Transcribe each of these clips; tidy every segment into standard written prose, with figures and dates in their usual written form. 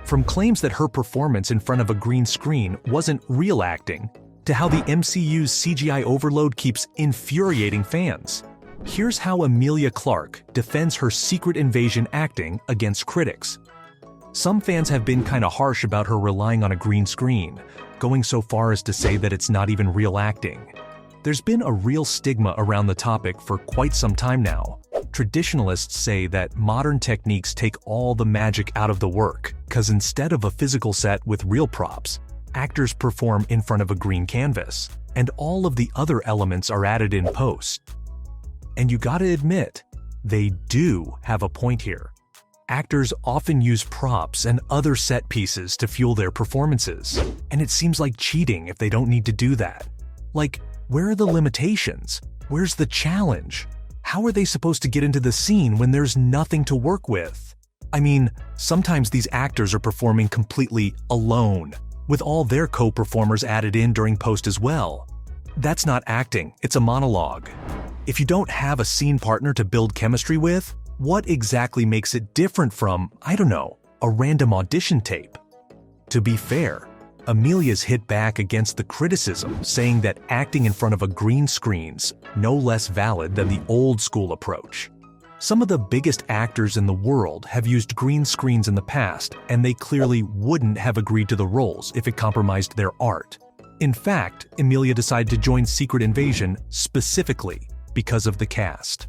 From claims that her performance in front of a green screen wasn't real acting, to how the MCU's CGI overload keeps infuriating fans. Here's how Emilia Clarke defends her Secret Invasion acting against critics. Some fans have been kinda harsh about her relying on a green screen, going so far as to say that it's not even real acting. There's been a real stigma around the topic for quite some time now. Traditionalists say that modern techniques take all the magic out of the work, because instead of a physical set with real props, actors perform in front of a green canvas, and all of the other elements are added in post. And you gotta admit, they do have a point here. Actors often use props and other set pieces to fuel their performances, and it seems like cheating if they don't need to do that. Like, where are the limitations? Where's the challenge? How are they supposed to get into the scene when there's nothing to work with? I mean, sometimes these actors are performing completely alone, with all their co-performers added in during post as well. That's not acting, it's a monologue. If you don't have a scene partner to build chemistry with, what exactly makes it different from, I don't know, a random audition tape? To be fair, Emilia's hit back against the criticism, saying that acting in front of a green screen's no less valid than the old school approach. Some of the biggest actors in the world have used green screens in the past, and they clearly wouldn't have agreed to the roles if it compromised their art. In fact, Emilia decided to join Secret Invasion specifically because of the cast.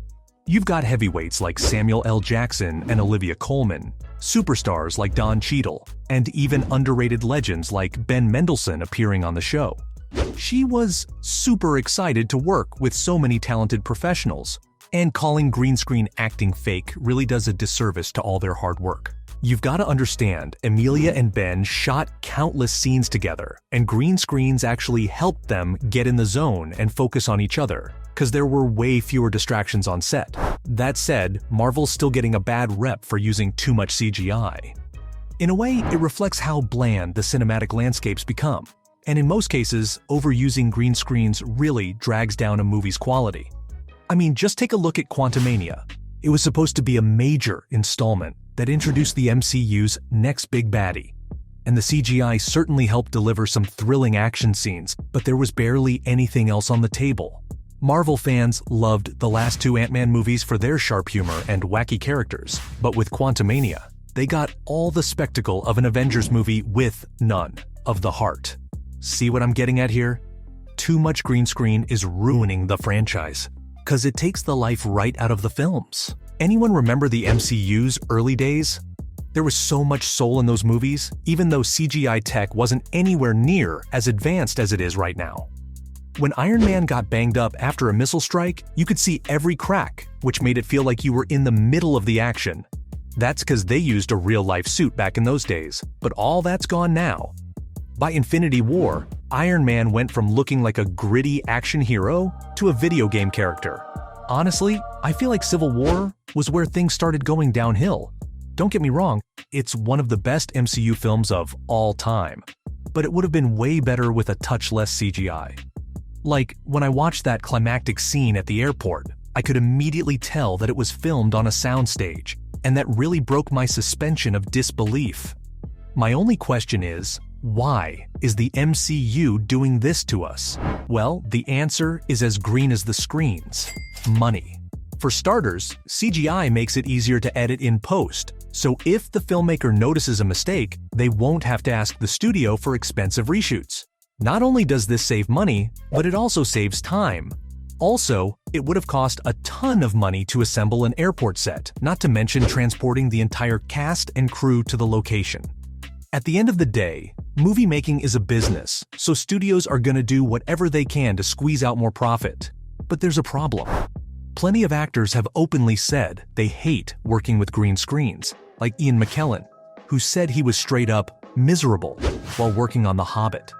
You've got heavyweights like Samuel L. Jackson and Olivia Colman, superstars like Don Cheadle, and even underrated legends like Ben Mendelsohn appearing on the show. She was super excited to work with so many talented professionals, and calling green screen acting fake really does a disservice to all their hard work. You've got to understand, Emilia and Ben shot countless scenes together, and green screens actually helped them get in the zone and focus on each other, because there were way fewer distractions on set. That said, Marvel's still getting a bad rep for using too much CGI. In a way, it reflects how bland the cinematic landscapes become, and in most cases, overusing green screens really drags down a movie's quality. I mean, just take a look at Quantumania. It was supposed to be a major installment that introduced the MCU's next big baddie. And the CGI certainly helped deliver some thrilling action scenes, but there was barely anything else on the table. Marvel fans loved the last two Ant-Man movies for their sharp humor and wacky characters, but with Quantumania, they got all the spectacle of an Avengers movie with none of the heart. See what I'm getting at here? Too much green screen is ruining the franchise, because it takes the life right out of the films. Anyone remember the MCU's early days? There was so much soul in those movies, even though CGI tech wasn't anywhere near as advanced as it is right now. When Iron Man got banged up after a missile strike, you could see every crack, which made it feel like you were in the middle of the action. That's because they used a real-life suit back in those days, but all that's gone now. By Infinity War, Iron Man went from looking like a gritty action hero to a video game character. Honestly, I feel like Civil War was where things started going downhill. Don't get me wrong, it's one of the best MCU films of all time, but it would have been way better with a touch less CGI. Like, when I watched that climactic scene at the airport, I could immediately tell that it was filmed on a soundstage, and that really broke my suspension of disbelief. My only question is, why is the MCU doing this to us? Well, the answer is as green as the screens: money. For starters, CGI makes it easier to edit in post, so if the filmmaker notices a mistake, they won't have to ask the studio for expensive reshoots. Not only does this save money, but it also saves time. Also, it would have cost a ton of money to assemble an airport set, not to mention transporting the entire cast and crew to the location. At the end of the day, movie making is a business, so studios are gonna do whatever they can to squeeze out more profit. But there's a problem. Plenty of actors have openly said they hate working with green screens, like Ian McKellen, who said he was straight up miserable while working on The Hobbit.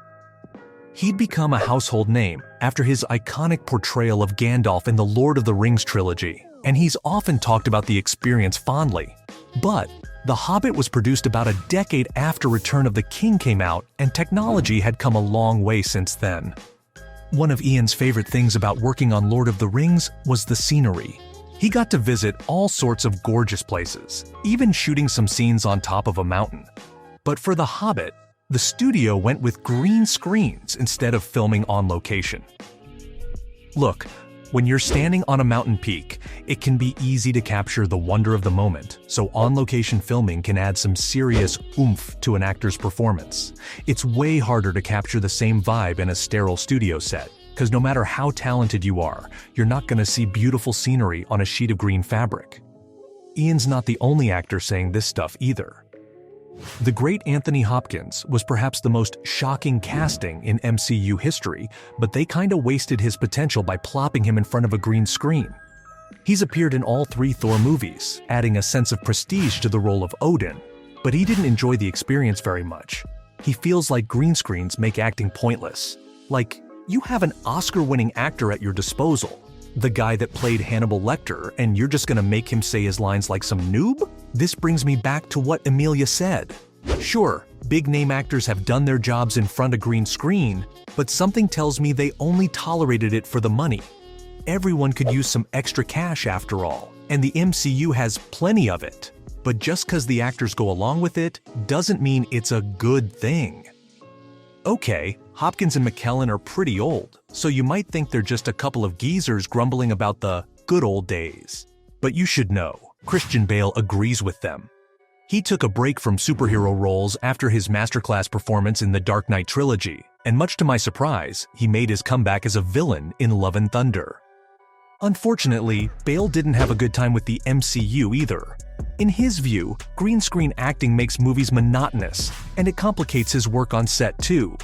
He'd become a household name after his iconic portrayal of Gandalf in the Lord of the Rings trilogy, and he's often talked about the experience fondly. But The Hobbit was produced about a decade after Return of the King came out, and technology had come a long way since then. One of Ian's favorite things about working on Lord of the Rings was the scenery. He got to visit all sorts of gorgeous places, even shooting some scenes on top of a mountain. But for The Hobbit, the studio went with green screens instead of filming on location. Look, when you're standing on a mountain peak, it can be easy to capture the wonder of the moment, so on-location filming can add some serious oomph to an actor's performance. It's way harder to capture the same vibe in a sterile studio set, because no matter how talented you are, you're not going to see beautiful scenery on a sheet of green fabric. Ian's not the only actor saying this stuff either. The great Anthony Hopkins was perhaps the most shocking casting in MCU history, but they kinda wasted his potential by plopping him in front of a green screen. He's appeared in all 3 Thor movies, adding a sense of prestige to the role of Odin, but he didn't enjoy the experience very much. He feels like green screens make acting pointless. Like, you have an Oscar-winning actor at your disposal, the guy that played Hannibal Lecter, and you're just gonna make him say his lines like some noob? This brings me back to what Emilia said. Sure, big-name actors have done their jobs in front of green screen, but something tells me they only tolerated it for the money. Everyone could use some extra cash after all, and the MCU has plenty of it. But just because the actors go along with it, doesn't mean it's a good thing. Okay, Hopkins and McKellen are pretty old, so you might think they're just a couple of geezers grumbling about the good old days. But you should know, Christian Bale agrees with them. He took a break from superhero roles after his masterclass performance in the Dark Knight trilogy, and much to my surprise, he made his comeback as a villain in Love and Thunder. Unfortunately, Bale didn't have a good time with the MCU either. In his view, green screen acting makes movies monotonous, and it complicates his work on set too.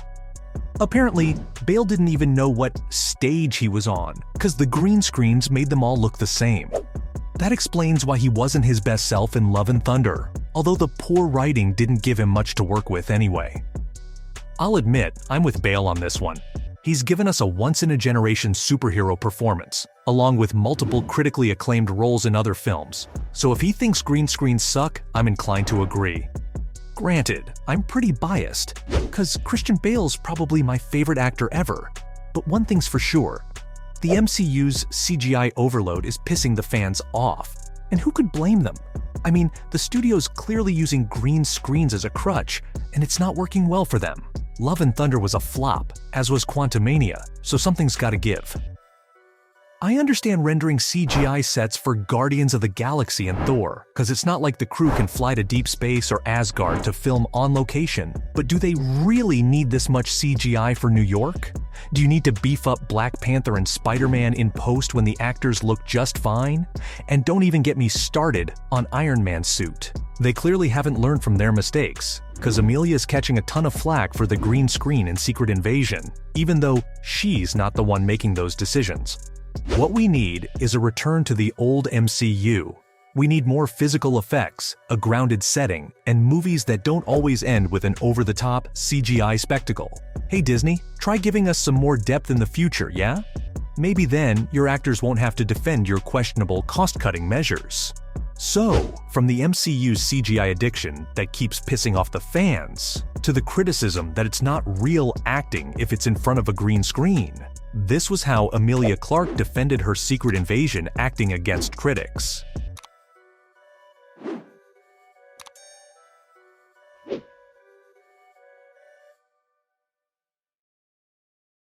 Apparently, Bale didn't even know what stage he was on, because the green screens made them all look the same. That explains why he wasn't his best self in Love and Thunder, although the poor writing didn't give him much to work with anyway. I'll admit, I'm with Bale on this one. He's given us a once-in-a-generation superhero performance, along with multiple critically acclaimed roles in other films, so if he thinks green screens suck, I'm inclined to agree. Granted, I'm pretty biased, because Christian Bale's probably my favorite actor ever, but one thing's for sure, the MCU's CGI overload is pissing the fans off, and who could blame them? I mean, the studio's clearly using green screens as a crutch, and it's not working well for them. Love and Thunder was a flop, as was Quantumania, so something's gotta give. I understand rendering CGI sets for Guardians of the Galaxy and Thor, because it's not like the crew can fly to deep space or Asgard to film on location, but do they really need this much CGI for New York? Do you need to beef up Black Panther and Spider-Man in post when the actors look just fine? And don't even get me started on Iron Man's suit. They clearly haven't learned from their mistakes, because Emilia's catching a ton of flack for the green screen in Secret Invasion, even though she's not the one making those decisions. What we need is a return to the old MCU. We need more physical effects, a grounded setting, and movies that don't always end with an over-the-top CGI spectacle. Hey Disney, try giving us some more depth in the future, yeah? Maybe then your actors won't have to defend your questionable cost-cutting measures. So, from the MCU's CGI addiction that keeps pissing off the fans, to the criticism that it's not real acting if it's in front of a green screen, this was how Emilia Clarke defended her Secret Invasion acting against critics.